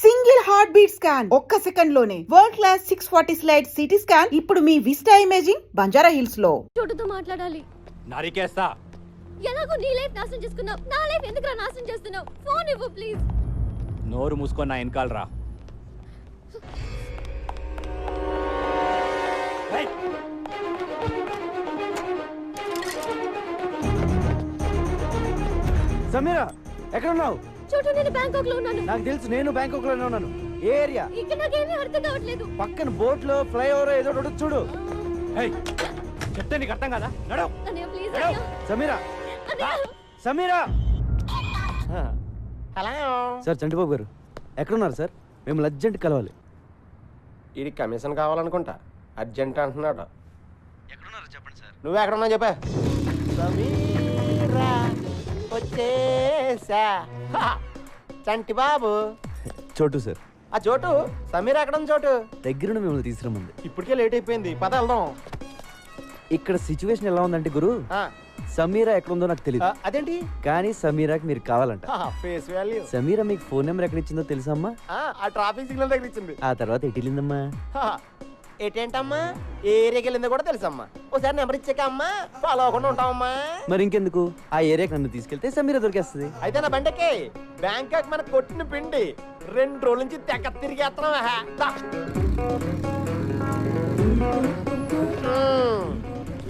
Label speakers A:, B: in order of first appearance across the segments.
A: Single heart beat scan ఒక్క second లోనే world class 640 slide CT scan ఇప్పుడు మీ vista imaging Banjara hills లో.
B: చోటుతో మాట్లాడాలి.
C: నరికేస్తా.
B: ఎలాగో నీ లైఫ్ నాశనం చేసుకున్నావు, నా లైఫ్ ఎందుకురా నాశనం చేస్తున్నావు? ఫోన్ ఇవ్వు ప్లీజ్.
C: నోరు మూసుకొని నా వెనకాల రా.
D: సమీరా ఎక్కడ ఉన్నావు?
B: చోటు నేను బ్యాంకాక్ లో ఉన్నాను.
D: నాకు తెలుసు, నేను బ్యాంకాక్ లోనే ఉన్నాను. ఏ ఏరియా?
B: ఇక్కడ నాకేమీ అర్థం కావట్లేదు.
D: పక్కన బోట్ లో ఫ్లైఓవర్ ఏదో ఒకటి చూడు.
C: చెప్తే నీకు అర్థం కదా. నడు.
B: అన్నయ్య ప్లీజ్
C: నడు.
B: అన్నయ్య.
D: సమీరా,
B: అన్నయ్య.
D: సమీరా.
E: హలో
D: సార్, చంటిబాబు గారు ఎక్కడున్నారు సార్? మేము అర్జెంట్ కలవాలి.
E: ఇది కమిషన్ కావాలనుకుంటా, అర్జెంట్ అంటున్నాడు.
D: ఎక్కడున్నారు చెప్పండి సార్.
E: నువ్వు ఎక్కడ ఉన్నావు చెప్పా. సమీరా వచ్చేసా. చంటి బాబు
D: చోటు సార్.
E: ఆ చోటు సమీరా ఎక్కడ ఉంది? చోటు
D: దగ్గరుండి మిమ్మల్ని తీసుకురమ్మంది.
E: ఇప్పటికే లేట్ అయిపోయింది, పద వెళ్దాం.
D: ఇక్కడ సిచ్యువేషన్ ఎలా ఉందంటే గురు, సమీరా ఎక్కడుందో నాకు తెలియదు.
E: అదేంటి?
D: కానీ సమీరాకి మీరు కావాలంట.
E: Face value.
D: సమీరా మీకు ఫోన్ నెంబర్ ఎక్కడ ఇచ్చిందో తెలుసమ్మా?
E: ఆ ట్రాఫిక్ సిగ్నల్ దగ్గర ఇచ్చింది.
D: ఆ తర్వాత ఎటు వెళ్ళిందమ్మా?
E: ఏంటమ్మా, ఏ ఏరియాకి వెళ్ళిందో కూడా తెలుసమ్మా. ఒకసారి నెంబర్ ఇచ్చాక అమ్మా ఫాలో అవ్వకుండా ఉంటామమ్మా.
D: మరి ఇంకెందుకు, ఆ ఏరియాకి నన్ను తీసుకెళ్తే సమీరా దొరికేస్తుంది.
E: అయితే నా బండకి బ్యాంకాక్ మన కొట్టిన పిండి 2 రోజుల నుంచి తెగ తిరిగేస్తున్నావా.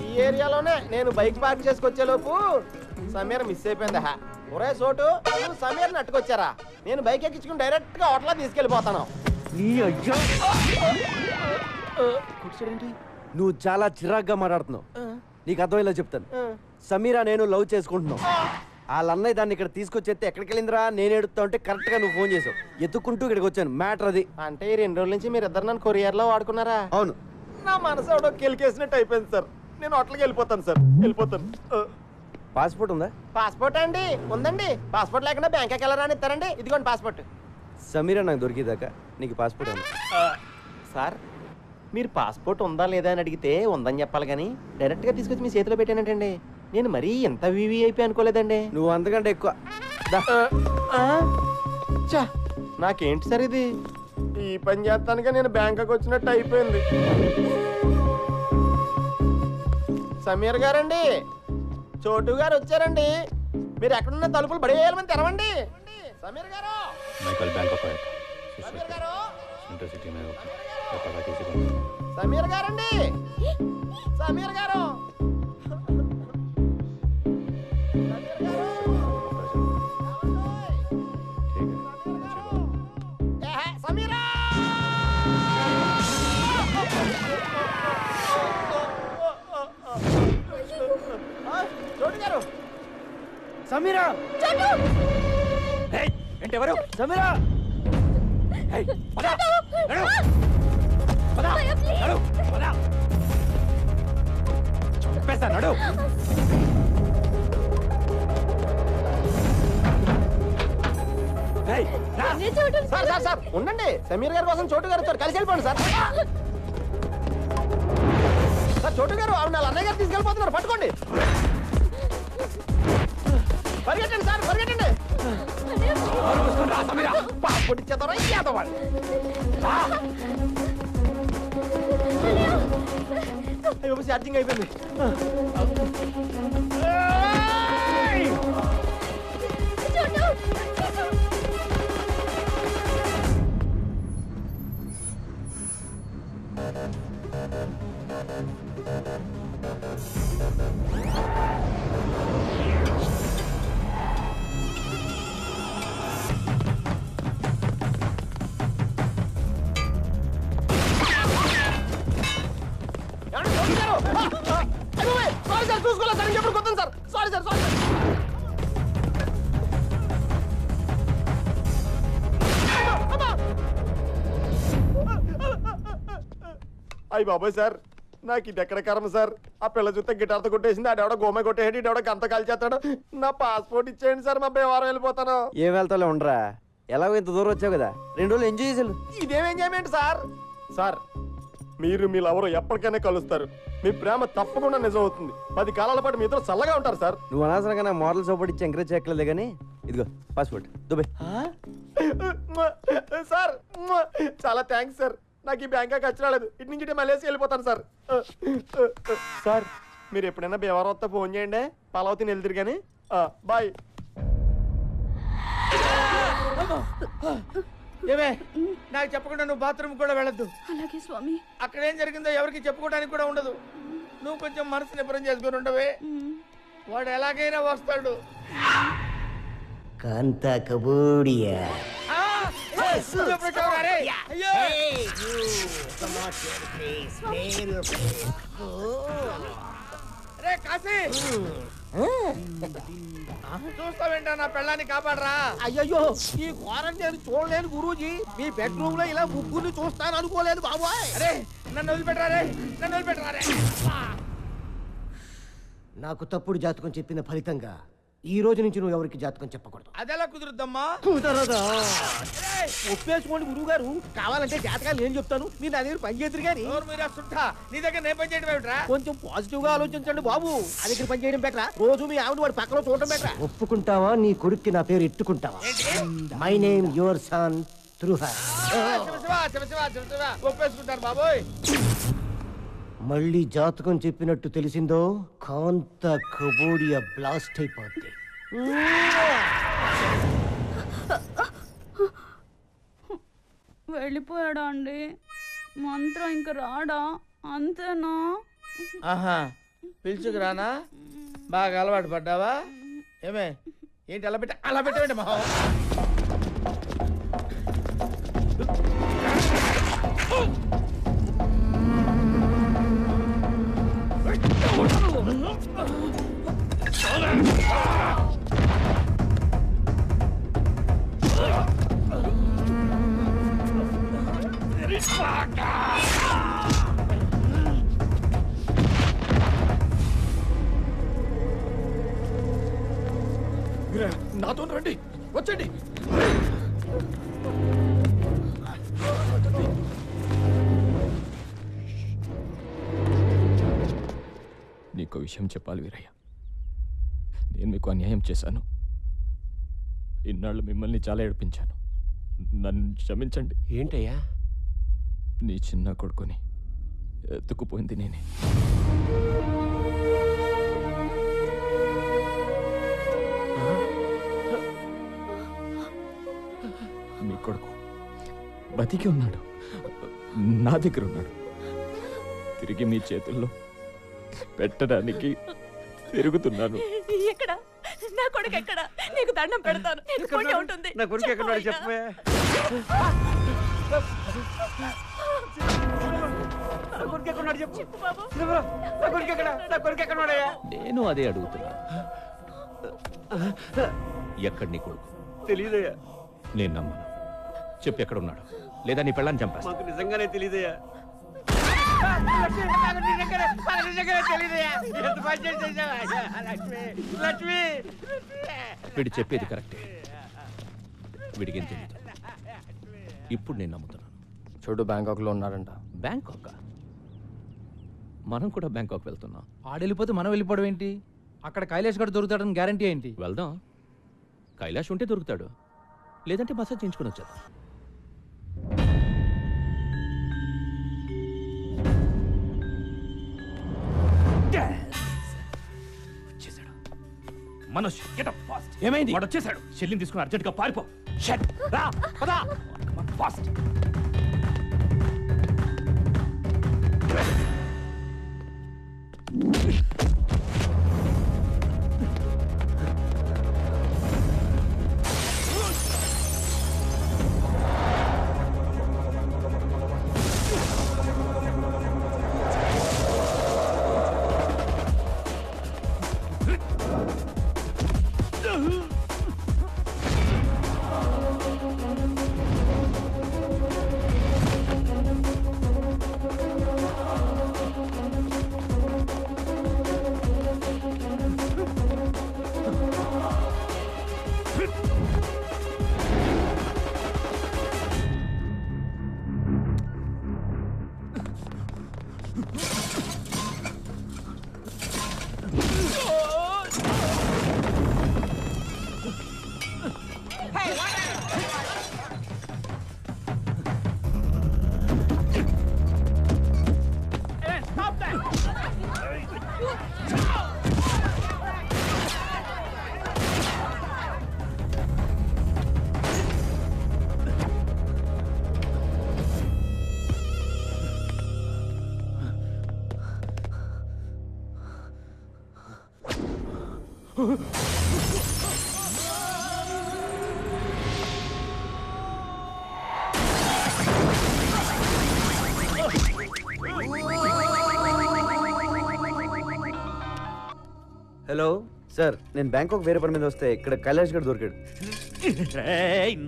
E: ఈ ఏరియాలోనే నేను బైక్ పార్క్ చేసుకొచ్చే లోపు సమీర మిస్ అయిపోయిందా. ఒరే చోటు, నువ్వు సమీరని అట్టుకొచ్చారా? నేను బైక్ ఎక్కించుకుని డైరెక్ట్ గా హోటల్ తీసుకెళ్ళిపోతాను.
D: నువ్వు చాలా చిరాగ్గా మాట్లాడుతున్నావు. నీకు అర్థమయ్యేలా చెప్తాను. సమీరా నేను లవ్ చేసుకుంటున్నావు. వాళ్ళ అన్నయ్య దాన్ని ఇక్కడ తీసుకొచ్చేస్తే ఎక్కడికి వెళ్ళిందిరా నేను ఎడుతా ఉంటే కరెక్ట్ గా నువ్వు ఫోన్ చేసావు. ఎత్తుకుంటూ ఇక్కడికి వచ్చాను. మ్యాటర్ అది.
E: అంటే ఈ 2 రోజుల నుంచి మీరు ఇద్దరు నన్ను కొరియర్ లో వాడుకున్నారా?
D: అవును.
E: నా మనసు ఎవడో కెలికేసినట్టు అయిపోయింది సార్. నేను హోటల్కి వెళ్ళిపోతాను సార్, వెళ్ళిపోతాను.
D: పాస్పోర్ట్ ఉందా?
E: పాస్పోర్ట్ అండి ఉందండి. పాస్పోర్ట్ లేకుండా బ్యాంకాక్ వెళ్ళరాని ఇస్తారండి. ఇదిగోండి పాస్పోర్ట్.
D: సమీరా నాకు దొరికేదాకా నీకు పాస్పోర్ట్ ఉంది.
E: సార్, మీరు పాస్పోర్ట్ ఉందా లేదా అని అడిగితే ఉందని చెప్పాలి కానీ డైరెక్ట్గా తీసుకొచ్చి మీ చేతిలో పెట్టానంటండి. నేను మరీ ఎంత వీవీఐపీ అనుకోలేదండి.
D: నువ్వు అంతకంటే ఎక్కువ.
E: నాకేంటి సార్ ఇది? ఈ పని చేస్తానుగా నేను బ్యాంకాక్ వచ్చినట్టు అయిపోయింది. సమీర్ గారండి, చోటు గారు వచ్చారండి. మీరు ఎక్కడున్న తలుపులు బడేయాలని తెరవండి. సమీర్ గారు,
C: మైకల్ బ్యాంకాక్
E: సమీర్ గారు,
C: ఇంటర్సిటీ में
E: సమీర్ గారండి, సమీర్ గారు, సమీరా. చోటు గారు,
D: సమీరా.
C: ఏంటి ఎవరు?
D: సమీరా.
C: చంపేస్తా. నడు.
E: సార్ సార్ సార్ ఉండండి. సమీర్ గారి కోసం చోటు గారు వచ్చారు, కలిసి వెళ్ళిపోండి సార్. సార్ చోటు గారు ఆవిడ వాళ్ళ అన్నయ్య గారు తీసుకెళ్ళిపోతున్నారు, పట్టుకోండి. పరిగెట్టండి సార్, పరిగెట్టండి. పాస్పోర్ట్ ఇచ్చేద్దారా? ఇచ్చేద్దాం. అయ్యో ఛార్జింగ్ అయిపోయింది. సారీ సార్, చూసుకోలేదు సార్. ఇంకెప్పుడు కొత్త సార్. Sorry sir, sorry. అయ్యి బాబోయ్ సార్, నాకు ఇది ఎక్కడ కర్మ సార్. ఆ పిల్ల చూస్తే గిటార్తో కొట్టేసింది, ఆడెవడో గోమ కొట్టేసాడు, ఇడెవడో గంత కాల్చేస్తాడు. నా పాస్పోర్ట్ ఇచ్చేయండి సార్, మా బేవారం వెళ్ళిపోతాను.
D: ఏం వెళ్తాలో ఉండరా, ఎలాగో ఇంత దూరం వచ్చావు కదా, 2 రోజులు ఎంజాయ్ చేసాను.
E: ఇదేం ఎంజాయ్మెంట్ సార్? సార్, మీరు మీ లవరు ఎప్పటికైనా కలుస్తారు. మీ ప్రేమ తప్పకుండా నిజం అవుతుంది. 10 కాలాల పాటు మీ ఇద్దరు చల్లగా ఉంటారు సార్.
D: నువ్వు అనవసరంగా నా మోడల్ సపోర్ట్ ఇచ్చి ఎంకరేజ్ చేయట్లేదు కానీ ఇదిగో పాస్పోర్ట్ దుబాయ్.
E: సార్ చాలా థ్యాంక్స్ సార్. నాకు ఈ బ్యాంక్ ఖర్చు రాలేదు. ఇటు నుంచి మలేసి వెళ్ళిపోతాను సార్. సార్ మీరు ఎప్పుడైనా బేవారం వస్తే ఫోన్ చేయండి. పలావతిని వెళ్తారు కానీ. బాయ్.
F: ఏమే నాకు చెప్పకుండా నువ్వు బాత్రూమ్ కూడా వెళ్ళొద్దు.
B: అలాగే స్వామి.
F: అక్కడ ఏం జరిగిందో ఎవరికి చెప్పుకోవడానికి కూడా ఉండదు. నువ్వు కొంచెం మనసు నిబ్బరం చేసుకుని ఉండవే. వాడు ఎలాగైనా వస్తాడు.
G: కాంతా కబూడియా
F: ఆ! ఏయ్, నువ్వు ఎప్పుడు వచ్చావురా రే? అయ్యో! రే కాశీ, చూస్తావేంటా నా పెళ్ళాన్ని కాపాడరా.
E: అయ్యయ్యో ఈ క్వారంటైన్ చూడలేను గురూజీ. మీ బెడ్రూమ్ లో ఇలా ముగ్గురిని చూస్తాను అనుకోలేదు బాబోయ్.
F: అరే నన్ను వదిలిపెట్టరా రే, నన్ను వదిలిపెట్టరా రే.
G: నాకు తప్పుడు జాతకం చెప్పిన ఫలితంగా ఈ రోజు నుంచి నువ్వు ఎవరికి జాతకం చెప్పకూడదు.
F: అదెలా కుదురుద్దమ్మా?
G: కుదరదా?
F: ఏయ్,
E: ఒప్పేసుకోండి గురువు గారు. కావాలంటే జాతకాలు నేను చెప్తాను. మీరు నా దగ్గర పని చేద్దరు కానీ
F: నోరు మీరా సుట్ట. నీ దగ్గర నేను పని చేయడం ఏమిట్రా?
E: కొంచెం పాజిటివ్ గా ఆలోచించండి బాబు. నా దగ్గర పని చేయడం బెటరా, రోజు మీ ఆవిడ వాడి పక్కన చూడటం బెటరా.
G: ఒప్పుకుంటావా నీ కొడుక్కి నా పేరు ఎట్టుకుంటావా?
F: ఏంటి?
G: మై నేమ్ యువర్ సన్ త్రుహ.
F: శివ ఒప్పేసుకుంటారు బాబోయ్.
G: మళ్ళీ జాతకం చెప్పినట్టు తెలిసిందో కాంత కబోడియా బ్లాస్ట్ అయిపోద్ది.
B: వెళ్ళిపోయాడా అండి? మంత్రం ఇంక రాడా? అంతేనా?
F: ఆహా పిలుచుకురానా? బాగా అలవాటు పడ్డావా? ఏమే ఏంటి అలా పెట్టండి మహా.
C: నాతో రండి, వచ్చండి. నీకు విషయం చెప్పాలి వీరయ్య. నేను మీకు అన్యాయం చేశాను. ఇన్నాళ్ళు మిమ్మల్ని చాలా ఏడిపించాను. నన్ను క్షమించండి.
G: ఏంటయ్యా?
C: నీ చిన్న కొడుకుని ఎత్తుకుపోయింది నేనే. మీ కొడుకు బతికి ఉన్నాడు, నా దగ్గర ఉన్నాడు. తిరిగి మీ చేతుల్లో పెట్టడానికి తిరుగుతున్నాను.
B: ఎక్కడ నా కొడుకు? ఎక్కడ? నీకు దండం పెడతాను. నీకు పుణ్యం ఉంటుంది.
D: నా కొడుకు ఎక్కడ చెప్పే.
C: నేను అదే అడుగుతున్నా. ఎక్కడ నీ కొడుకు?
D: తెలీదయ్యా.
C: నేను నమ్మను. చెప్పు ఎక్కడ ఉన్నాడు, లేదా నీ పెళ్ళాన్ని చంపేస్తా.
D: మాకు నిజంగానే తెలీదయ్యా.
C: వీడు చెప్పేది కరెక్టే. వీడికేం తెలియదు. ఇప్పుడు నేను నమ్ముతున్నాను.
E: చోటు బ్యాంకాక్ లో ఉన్నారంట.
C: బ్యాంకాక్? మనం కూడా బ్యాంకాక్ వెళ్తున్నాం.
H: ఆడెళ్ళిపోతే మనం వెళ్ళిపోవడం ఏంటి? అక్కడ కైలాష్ గడు దొరుకుతాడని గ్యారంటీ ఏంటి?
C: వెళ్దాం. కైలాష్ ఉంటే దొరుకుతాడు, లేదంటే మసాజ్ చేయించుకుని వచ్చేద్దాం. వచ్చేసాడు. Manoj, get up fast.
H: ఏమైంది?
C: వాడు వచ్చేసాడు. షెల్లిని తీసుకుని అర్జెంట్గా పారిపో. షట్ రా, పద. ఫాస్ట్.
D: హలో సార్, నేను బ్యాంకాక్ వేరే పని మీద వస్తే ఇక్కడ కైలాష్ గడ్ దొరికాడు.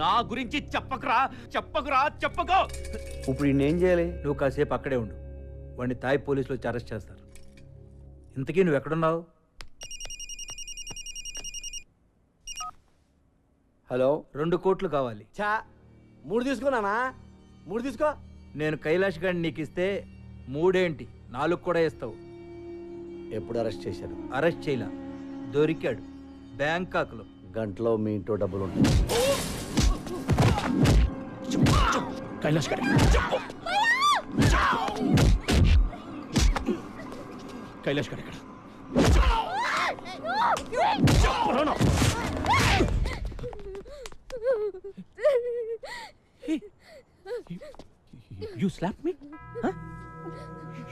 C: నా గురించి చెప్పకురా చెప్పకో.
D: ఇప్పుడు ఈయన ఏం చేయాలి?
H: నువ్వు కాసేపు అక్కడే ఉండు. వాడిని తాయ్ పోలీసులు వచ్చి అరెస్ట్ చేస్తారు. ఇంతకీ నువ్వు ఎక్కడున్నావు?
D: హలో,
H: 2 కోట్లు కావాలి.
D: చా 3 తీసుకున్నానా? 3 తీసుకో.
H: నేను కైలాష్ గారిని నీకు ఇస్తే 3 ఏంటి 4 కూడా ఇస్తావు.
D: ఎప్పుడు అరెస్ట్ చేశారు?
H: అరెస్ట్ చేయలా, దొరికాడు బ్యాంకాక్లో.
D: గంటలో మీ ఇంట్లో డబ్బులు ఉంటాయి.
C: కైలాష్ గారు కైలాష్ గారు ఎక్కడ? You slapped me? Huh?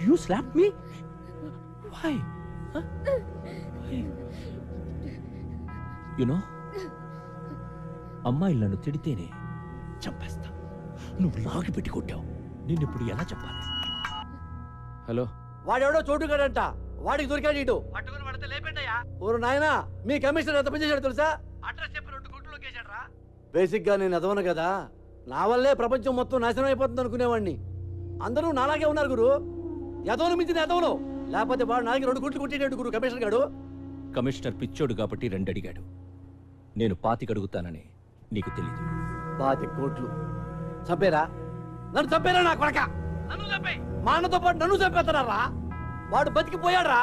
C: You slapped me? Why? Huh? Why? You know, అమ్మాయిలు నన్ను తిడితేనే చంపేస్తా. నువ్వు లాగి పెట్టి కొట్టావు. నేను ఇప్పుడు ఎలా చెప్పాలి? హలో,
D: వాడెవడో చోటుగాడంట, వాడికి దొరికాడు ఇటు.
H: పట్టుకుని పడితే లేపండియా.
D: ఓరు నాయనా, మీ కమిషనర్ ఎంత పని చేశాడు తెలుసా?
H: అడ్రస్ చెప్పి 2 కోట్లు లొకేషన్ రా.
D: బేసిక్ గా నేను ఎదవను కదా, నా వల్లే ప్రపంచం మొత్తం నాశనం అయిపోతుంది అనుకునేవాడిని. అందరూ నాలాగే ఉన్నారు గురు. ఎదవను మించిన ఎదవను. లేకపోతే వాడు నాలుగు 2 కోట్లు కొట్టేటాడు గురు కమిషనర్ గాడు.
C: కమిషనర్ పిచ్చోడు కాబట్టి 2 అడిగాడు. నేను 25 అడుగుతానని నీకు తెలీదు.
D: 25 కోట్లు చంపేరా? నన్ను చంపేరా నా కొడక? నన్ను చంపే, మా అన్నతో పాటు నన్ను చంపేస్తున్నారా? వాడు బతికిపోయాడ్రా.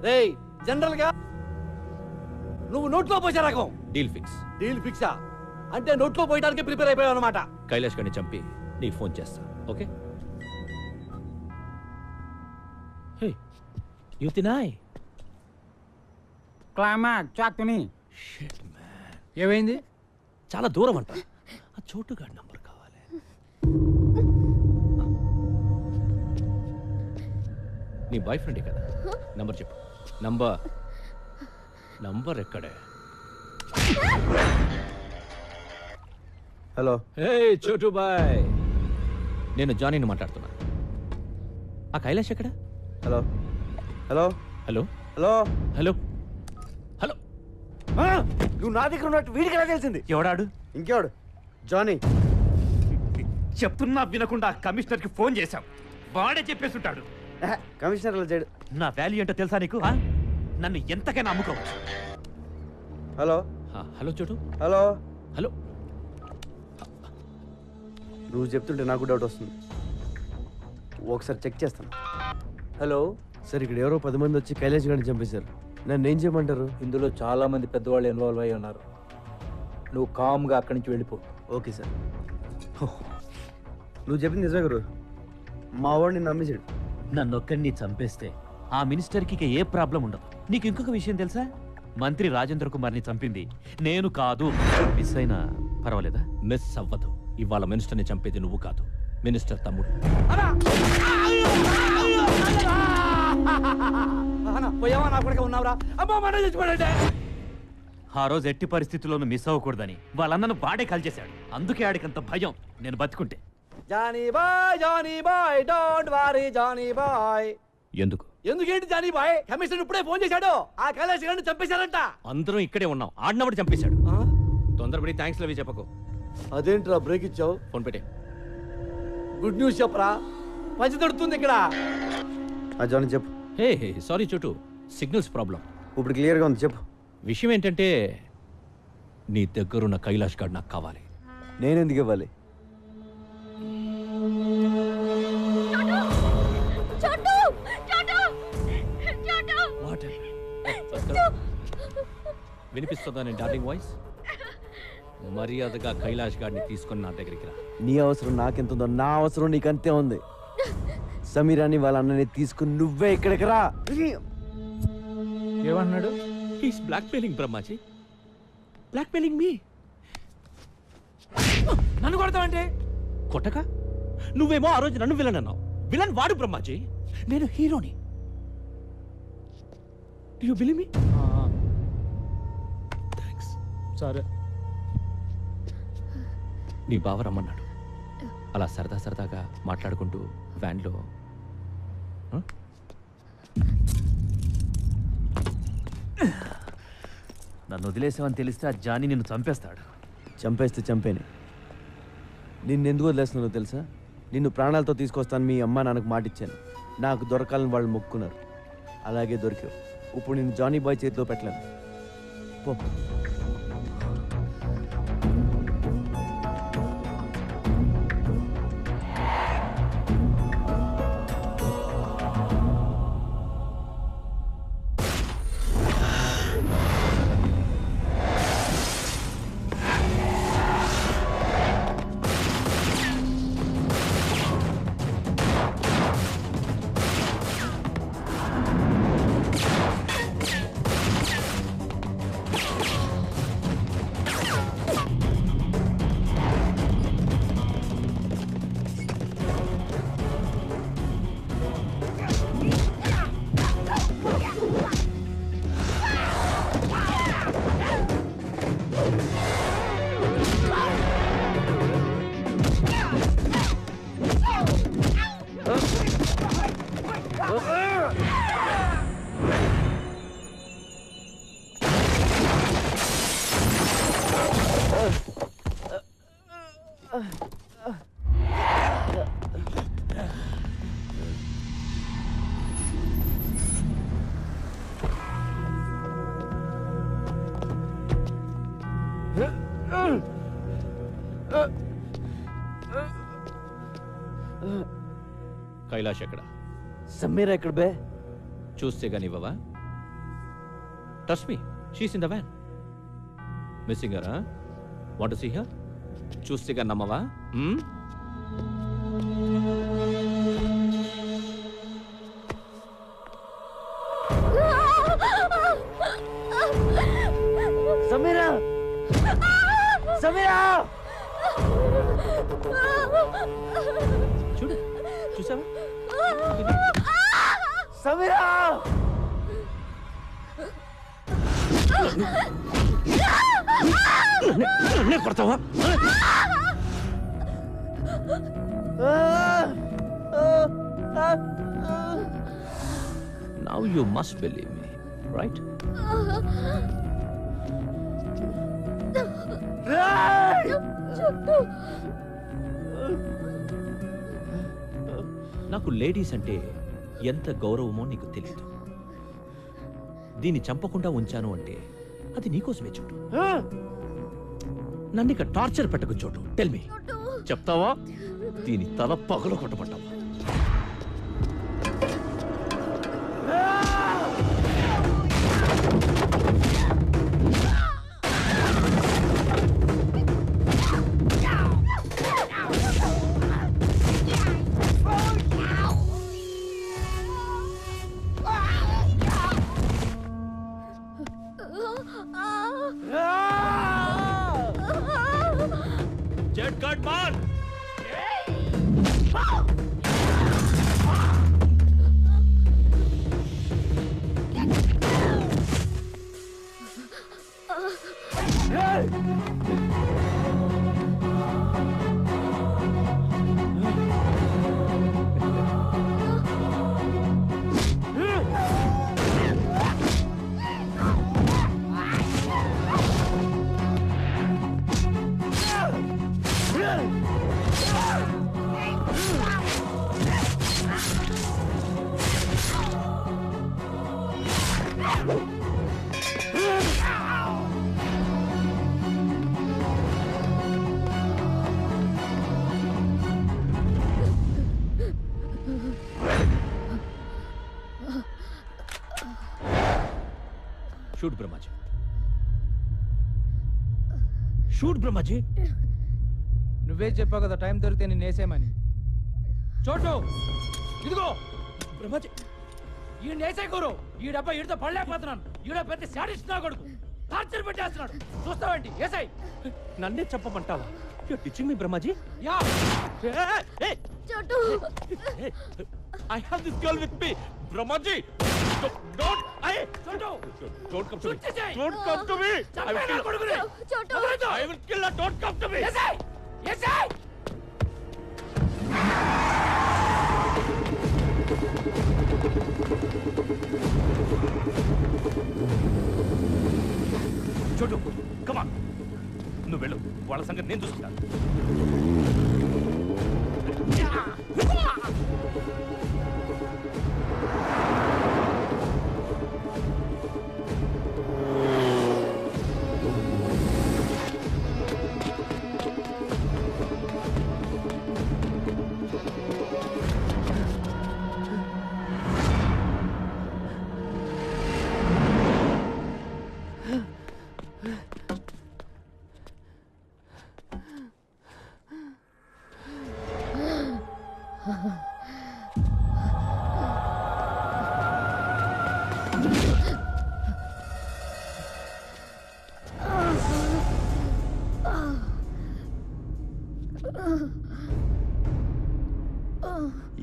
D: రేయ్, జనరల్ గా నువ్వు నోట్లో పోసే రకం.
C: Deal fix.
D: డీల్ ఫిక్సా? అంటే నోట్లో పోయడానికి ప్రిపేర్ అయిపోయావు అనమాట.
C: కైలాష్ గారిని చంపి నీకు ఫోన్ చేస్తా. Okay? Hey, you Tinai.
H: Shit, man. ఏమైంది?
C: చాలా దూరం అంట. ఆ చోటుగాడి నంబర్ కావాలి. నీ బాయ్ ఫ్రెండే కదా? నంబర్ చెప్పు. నంబర్ ఎక్కడే?
D: హలో.
C: హే చోటు బాయ్, నేను జానీని మాట్లాడుతున్నా. ఆ కైలాష్ ఎక్కడ?
D: Hello hello
C: hello
D: hello
C: hello hello.
D: నువ్వు నా దగ్గర ఉన్నట్టు వీడికి ఎలా తెలిసింది?
C: ఎవడాడు?
D: ఇంకెవడు? జానీ.
C: చెప్తున్నా వినకుండా కమిషనర్ కి ఫోన్ చేశాం. వాడే చెప్పేస్తుంటాడు.
D: కమిషనర్ అలా చేయడు.
C: నా వాల్యూ ఏంటో తెలుసా నీకు? నన్ను ఎంతకైనా అమ్ముకోవచ్చు.
D: హలో
C: హలో చోటు.
D: Hello
C: hello.
D: నువ్వు చెప్తుంటే నాకు డౌట్ వస్తుంది. ఒకసారి చెక్ చేస్తాను.
H: హలో.
D: సార్, ఇక్కడ ఎవరో 10 మంది వచ్చి కైలాష్ గారిని చంపేశారు. నన్ను ఏం చేయమంటారు?
H: ఇందులో చాలా మంది పెద్దవాళ్ళు ఇన్వాల్వ్ అయి ఉన్నారు. నువ్వు కామ్గా అక్కడి నుంచి వెళ్ళిపో.
D: Okay sir. నువ్వు చెప్పింది నిజమే గురు. మా వాడిని నమ్మేశాడు.
I: నన్నొక్కడిని చంపేస్తే ఆ మినిస్టర్కి ఇక ఏ ప్రాబ్లం ఉండదు. నీకు ఇంకొక విషయం తెలుసా? మంత్రి రాజేంద్ర కుమార్ని చంపింది నేను కాదు. మిస్ అయినా పర్వాలేదా?
C: మిస్ అవ్వదు. ఇవాళ మినిస్టర్ని చంపేది నువ్వు కాదు, మినిస్టర్ తమ్ముడు.
I: ఆ రోజు ఎట్టి పరిస్థితుల్లోనూ మిస్ అవ్వకూడదని వాళ్ళన్నను వాడే కాల్ చేశాడు. అందుకే ఆడికంత భయం నేను బతుకుంటే.
D: Johnny Bhai don't worry Johnny Bhai.
C: ఎందుకు?
D: ఎందుకేంటి జానీ బాయ్? కమిషనర్ ఇప్పుడే ఫోన్ చేశాడు. ఆ కైలాష్ గారిని చంపేశారంట.
C: అందరం ఇక్కడే ఉన్నాం. ఆడినప్పుడు చంపేశాడు. తొందరపడి థ్యాంక్స్ లవి చెప్పకు.
D: అదేంట్రా బ్రేక్ ఇచ్చావు?
C: ఫోన్ పెట్టే.
D: గుడ్ న్యూస్ చెప్పరా? మంచి దొరుకుతుంది ఇక్కడ. జానీ చెప్పు.
C: హే సారీ చోటు, సిగ్నల్స్ ప్రాబ్లం.
D: ఇప్పుడు క్లియర్గా ఉంది, చెప్పు.
C: విషయం ఏంటంటే నీ దగ్గరున్న కైలాష్ గారు నాకు కావాలి.
D: నేనెందుకు ఇవ్వాలి?
C: వినిపిస్తుందా నేను డార్లింగ్ వాయిస్? మర్యాదగా కైలాష్ గారిని తీసుకొని నా దగ్గరికి రా.
D: నీ అవసరం నాకెంతుందో నా అవసరం నీకంతే ఉంది. సమీరాని వాళ్ళ అన్నని తీసుకుని నువ్వే ఇక్కడికి రా.
H: ఏమన్నాడు?
C: హీస్ బ్లాక్మెయిలింగ్ బ్రహ్మాజీ, బ్లాక్మెయిలింగ్ మీ.
H: నన్ను కొడతావంటే?
C: కొట్టక? నువ్వేమో ఆ రోజు నన్ను విలన్ అన్నావు. విలన్ వాడు బ్రహ్మాజీ, నేను హీరోని. You believe me? థ్యాంక్స్.
H: సరే.
C: నీ బావ రమ్మన్నాడు. అలా సరదాగా మాట్లాడుకుంటూ వ్యాన్లో.
I: నన్ను వదిలేసావని తెలిస్తే ఆ జానీ నిన్ను చంపేస్తాడు.
D: చంపేస్తే చంపేని. నిన్నెందుకు వదిలేస్తున్నానో తెలుసా? నిన్ను ప్రాణాలతో తీసుకొస్తాను మీ అమ్మ నాన్నకు మాటిచ్చాను. నాకు దొరకాలని వాళ్ళు మొక్కున్నారు. అలాగే దొరికావు. ఇప్పుడు నేను జానీ బాయ్ చేతిలో పెట్టలేను. పో.
C: కైలాష్ ఎక్కడ?
D: సమీరా ఎక్కడ బే?
C: చూస్తే గానివ్వవా? Trust me, she's in the van. Missing her? Want to see her? చూస్తే గాని నమ్మవా?
D: సమీరా! సమీరా!
C: చూడు, చూసావా?
D: సమీరా!
C: కొడతావా? Now you must believe me, right? నాకు లేడీస్ అంటే ఎంత గౌరవమో నీకు తెలియదు. దీన్ని చంపకుండా ఉంచాను అంటే అది నీకోసమే చూడు. నన్ను ఇక టార్చర్ పెట్టకు చోటు. టెల్ మీ, చెప్తావా? దీని తల పగలు కొట్టబడ్డావా? Jet cut man! Shoot Brahmaji, shoot Brahmaji.
H: నువ్వే చెప్పావు కదా టైం దొరికితే నేను వేసేయమని. చోటు ఇదిగో
C: బ్రహ్మాజీ,
H: ఈ నేసే గురు. ఈ డబ్బా ఈడితో పడలేకపోతున్నాను. ఈడ పెద్ద శాడిస్ట్ నా కొడుకు. టార్చర్ పెట్టేస్తున్నాడు. చూస్తావేంటి? ఏసై
C: నన్నే చెప్పమంటావా? You're teaching me, Brahmaji?
H: Yeah
C: Hey!
B: చోటు
C: I have this girl with me, Brahmaji. Don't!
H: చోటు
C: Don't come to me.
H: Shoot చేసేయ్.
C: Don't come to me. I will
H: చంపేనా
C: kill.
H: కొడుకుని?
B: చోటు
H: వదలొద్దు.
C: I will kill her. Don't come to me.
H: ఏసేయ్. ఏసేయ్.
I: చోటు కమాన్ నువ్వు వెళ్ళు వాళ్ళ సంగతి నేను చూసుకుంటాను.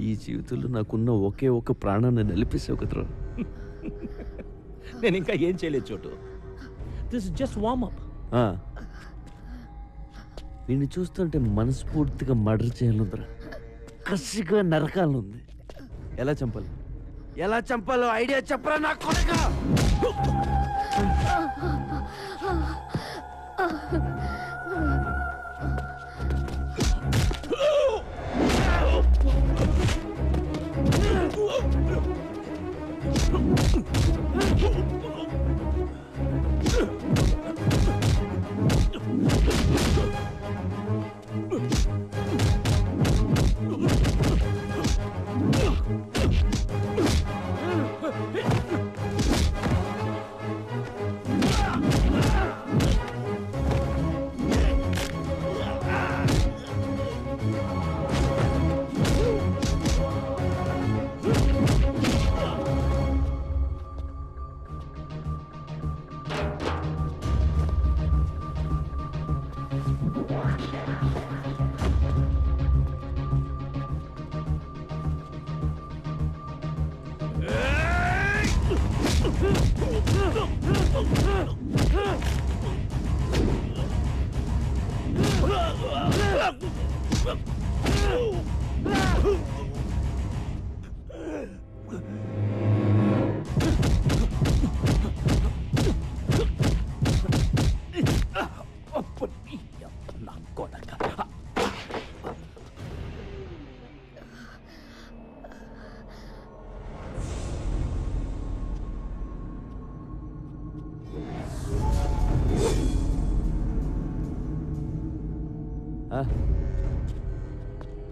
D: ఈ జీవితంలో నాకున్న ఒకే ఒక ప్రాణాన్ని నిలిపేసావు కదరా.
C: నేను ఇంకా ఏం చేయలేదు Chotu. This just warm up.
D: నిన్ను చూస్తుంటే మనస్ఫూర్తిగా మర్డర్ చేయాలందరా, కసిగా నరకాలనుంది. ఎలా చంపాలి, ఎలా చంపాలో ఐడియా చెప్పరా నా కొడుకా.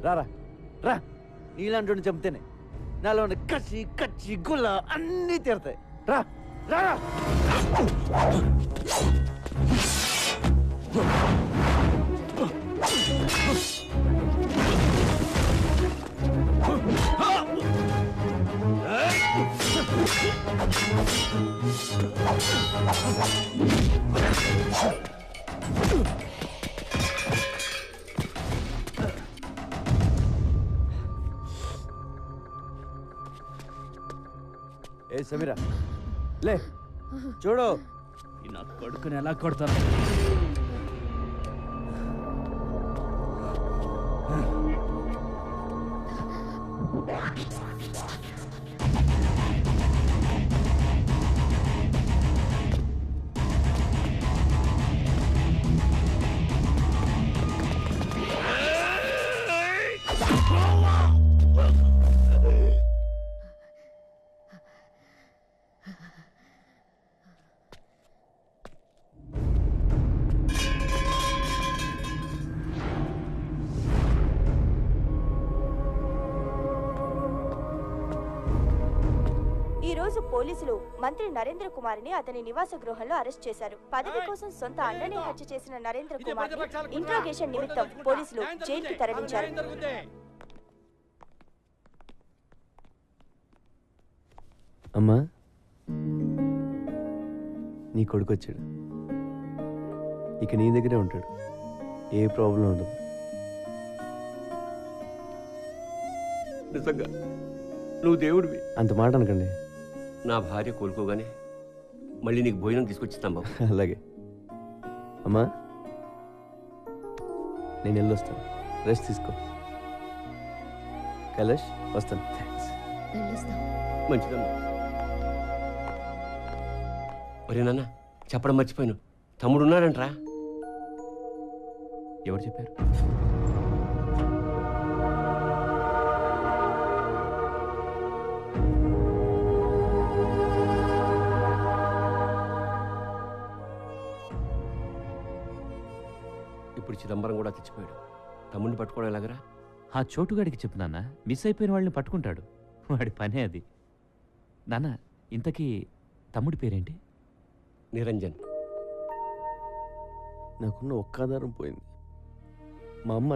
D: రారా రా, నీలాంటి చంపితేనే నాలో ఉన్న కసి కచ్చి గుల్ల అన్నీ తీరతాయి. రా రా. ఏ సమీరా లే, చూడు
I: నా కొడుకుని ఎలా కొడతాను.
J: ఈ రోజు పోలీసులు మంత్రి నరేంద్ర కుమార్ని అతని నివాస గృహంలో అరెస్ట్ చేశారు. పదవి కోసం సొంత అన్ననే హత్య చేసిన నరేంద్ర కుమార్ ఇంట్రాగేషన్ నిమిత్తం పోలీసులు జైలుకి తరలించారు.
D: అమ్మా, నీ కొడుకు వచ్చాడు. ఇక నీ దగ్గరే ఉంటాడు, ఏ ప్రాబ్లం ఉండదు.
K: నిజంగా నువ్వు దేవుడివి.
D: అంత మాట అనకండి.
K: నా భార్య కోలుకోగానే మళ్ళీ నీకు భోజనం తీసుకొచ్చిస్తాం బాబు.
D: అలాగే అమ్మా, నేను వెళ్ళొస్తాను, రెస్ట్ తీసుకో. కైలాష్ వస్తాను. థ్యాంక్స్.
B: వెళ్ళొస్తాం.
K: మంచిదమ్మా. ఒరే నాన్న, చెప్పడం మర్చిపోయాను, తమ్ముడు ఉన్నాడంట్రా.
I: ఎవరు చెప్పారు?
K: ఇప్పుడు చిదంబరం కూడా తెచ్చిపోయాడు. తమ్ముడిని పట్టుకోవడం ఎలాగరా?
I: ఆ చోటుగాడికి చెప్పు నాన్న, మిస్ అయిపోయిన వాళ్ళని పట్టుకుంటాడు. వాడి పనే అది. నాన్న, ఇంతకీ తమ్ముడి పేరేంటి?
K: నిరంజన్.
D: నాకున్న ఒక్క ఆధారం పోయింది, మా అమ్మ.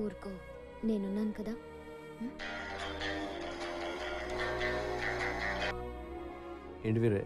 B: ఊరుకో, నేనున్నాను కదా.
D: ఏంటి వీరే